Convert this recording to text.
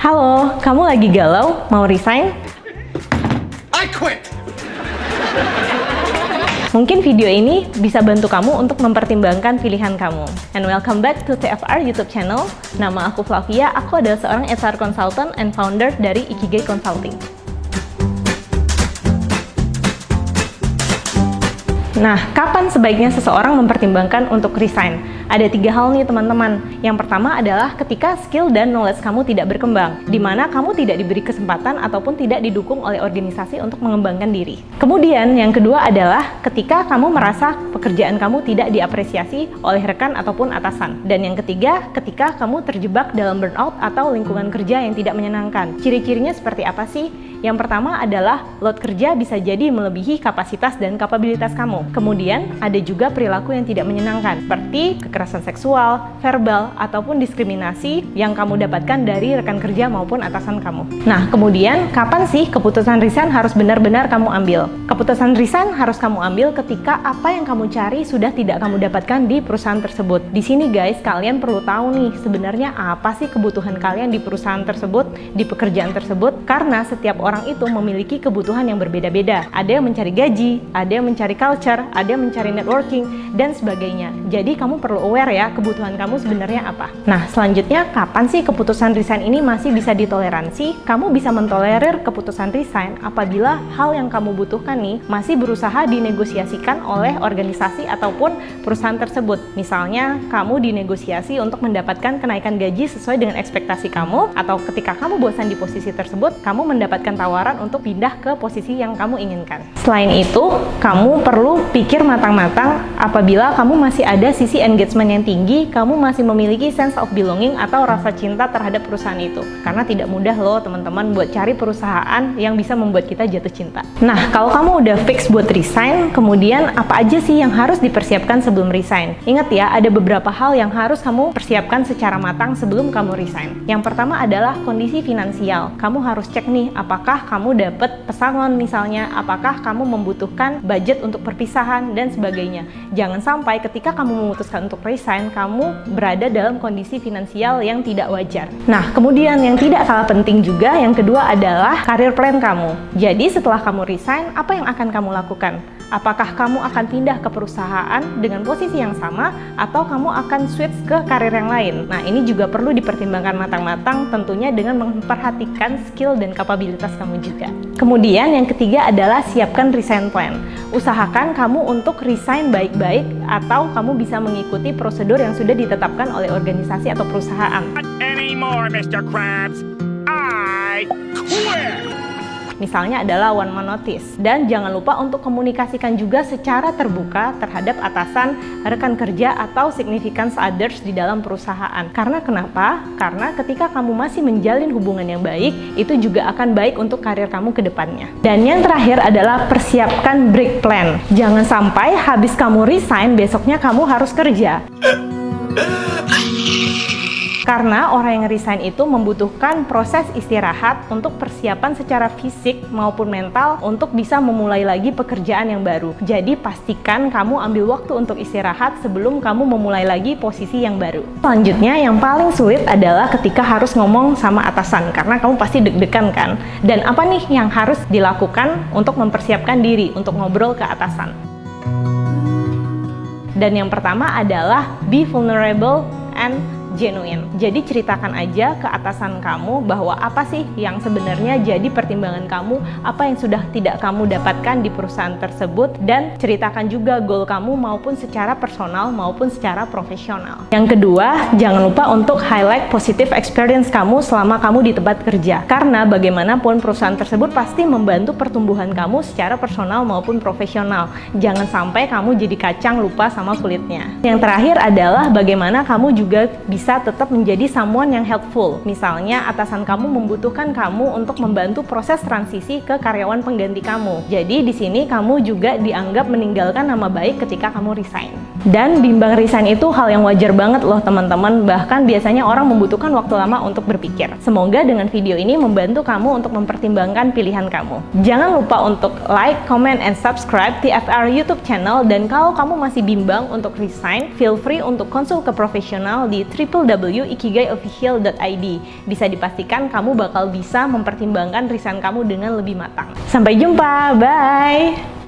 Halo, kamu lagi galau? Mau resign? I quit. Mungkin video ini bisa bantu kamu untuk mempertimbangkan pilihan kamu. And welcome back to TFR YouTube channel. Nama aku Flavia, aku adalah seorang HR consultant and founder dari Ikigai Consulting. Nah, kapan sebaiknya seseorang mempertimbangkan untuk resign? Ada 3 hal nih teman-teman. Yang pertama adalah ketika skill dan knowledge kamu tidak berkembang, di mana kamu tidak diberi kesempatan ataupun tidak didukung oleh organisasi untuk mengembangkan diri. Kemudian yang kedua adalah ketika kamu merasa pekerjaan kamu tidak diapresiasi oleh rekan ataupun atasan. Dan yang ketiga, ketika kamu terjebak dalam burnout atau lingkungan kerja yang tidak menyenangkan. Ciri-cirinya seperti apa sih? Yang pertama adalah load kerja bisa jadi melebihi kapasitas dan kapabilitas kamu. Kemudian ada juga perilaku yang tidak menyenangkan, seperti kekerasan seksual, verbal, ataupun diskriminasi yang kamu dapatkan dari rekan kerja maupun atasan kamu. Nah, kemudian kapan sih keputusan resign harus benar-benar kamu ambil? Keputusan resign harus kamu ambil ketika apa yang kamu cari sudah tidak kamu dapatkan di perusahaan tersebut. Di sini guys, kalian perlu tahu nih sebenarnya apa sih kebutuhan kalian di perusahaan tersebut, di pekerjaan tersebut, karena setiap orang itu memiliki kebutuhan yang berbeda-beda. Ada yang mencari gaji, ada yang mencari culture, ada yang mencari networking, dan sebagainya. Jadi kamu perlu aware ya kebutuhan kamu sebenarnya apa. Nah, selanjutnya kapan sih keputusan resign ini masih bisa ditoleransi? Kamu bisa mentolerir keputusan resign apabila hal yang kamu butuhkan nih masih berusaha dinegosiasikan oleh organisasi ataupun perusahaan tersebut. Misalnya, kamu dinegosiasi untuk mendapatkan kenaikan gaji sesuai dengan ekspektasi kamu, atau ketika kamu bosan di posisi tersebut, kamu mendapatkan tawaran untuk pindah ke posisi yang kamu inginkan. Selain itu, kamu perlu pikir matang-matang apabila kamu masih ada sisi engagement yang tinggi, kamu masih memiliki sense of belonging atau rasa cinta terhadap perusahaan itu. Karena tidak mudah loh teman-teman buat cari perusahaan yang bisa membuat kita jatuh cinta. Nah, kalau kamu udah fix buat resign, kemudian apa aja sih yang harus dipersiapkan sebelum resign? Ingat ya, ada beberapa hal yang harus kamu persiapkan secara matang sebelum kamu resign. Yang pertama adalah kondisi finansial. Kamu harus cek nih, apakah kamu dapat pesangon misalnya, apakah kamu membutuhkan budget untuk perpisahan dan sebagainya. Jangan sampai ketika kamu memutuskan untuk resign, kamu berada dalam kondisi finansial yang tidak wajar. Nah, kemudian yang tidak kalah penting juga, yang kedua adalah career plan kamu. Jadi setelah kamu resign, apa yang akan kamu lakukan? Apakah kamu akan pindah ke perusahaan dengan posisi yang sama, atau kamu akan switch ke karir yang lain? Nah, ini juga perlu dipertimbangkan matang-matang, tentunya dengan memperhatikan skill dan kapabilitas kamu juga. Kemudian yang ketiga adalah siapkan resign plan. Usahakan kamu untuk resign baik-baik, atau kamu bisa mengikuti prosedur yang sudah ditetapkan oleh organisasi atau perusahaan. Not anymore, Mr. Krabs. I quit. Misalnya adalah one month notice. Dan jangan lupa untuk komunikasikan juga secara terbuka terhadap atasan, rekan kerja, atau significant others di dalam perusahaan. Karena kenapa? Karena ketika kamu masih menjalin hubungan yang baik, itu juga akan baik untuk karir kamu ke depannya. Dan yang terakhir adalah persiapkan break plan. Jangan sampai habis kamu resign, besoknya kamu harus kerja. Karena orang yang resign itu membutuhkan proses istirahat untuk persiapan secara fisik maupun mental untuk bisa memulai lagi pekerjaan yang baru. Jadi pastikan kamu ambil waktu untuk istirahat sebelum kamu memulai lagi posisi yang baru. Selanjutnya yang paling sulit adalah ketika harus ngomong sama atasan, karena kamu pasti deg-degan kan. Dan apa nih yang harus dilakukan untuk mempersiapkan diri untuk ngobrol ke atasan? Dan yang pertama adalah be vulnerable and genuine. Jadi ceritakan aja ke atasan kamu bahwa apa sih yang sebenarnya jadi pertimbangan kamu, apa yang sudah tidak kamu dapatkan di perusahaan tersebut, dan ceritakan juga goal kamu maupun secara personal maupun secara profesional. Yang kedua, jangan lupa untuk highlight positive experience kamu selama kamu di tempat kerja. Karena bagaimanapun perusahaan tersebut pasti membantu pertumbuhan kamu secara personal maupun profesional. Jangan sampai kamu jadi kacang lupa sama kulitnya. Yang terakhir adalah bagaimana kamu juga bisa tetap menjadi someone yang helpful. Misalnya, atasan kamu membutuhkan kamu untuk membantu proses transisi ke karyawan pengganti kamu. Jadi, di sini kamu juga dianggap meninggalkan nama baik ketika kamu resign. Dan bimbang resign itu hal yang wajar banget loh teman-teman. Bahkan biasanya orang membutuhkan waktu lama untuk berpikir. Semoga dengan video ini membantu kamu untuk mempertimbangkan pilihan kamu. Jangan lupa untuk like, comment, and subscribe TFR YouTube channel. Dan kalau kamu masih bimbang untuk resign, feel free untuk konsul ke profesional di www.ikigaiofficial.id. Bisa dipastikan kamu bakal bisa mempertimbangkan resign kamu dengan lebih matang. Sampai jumpa, bye!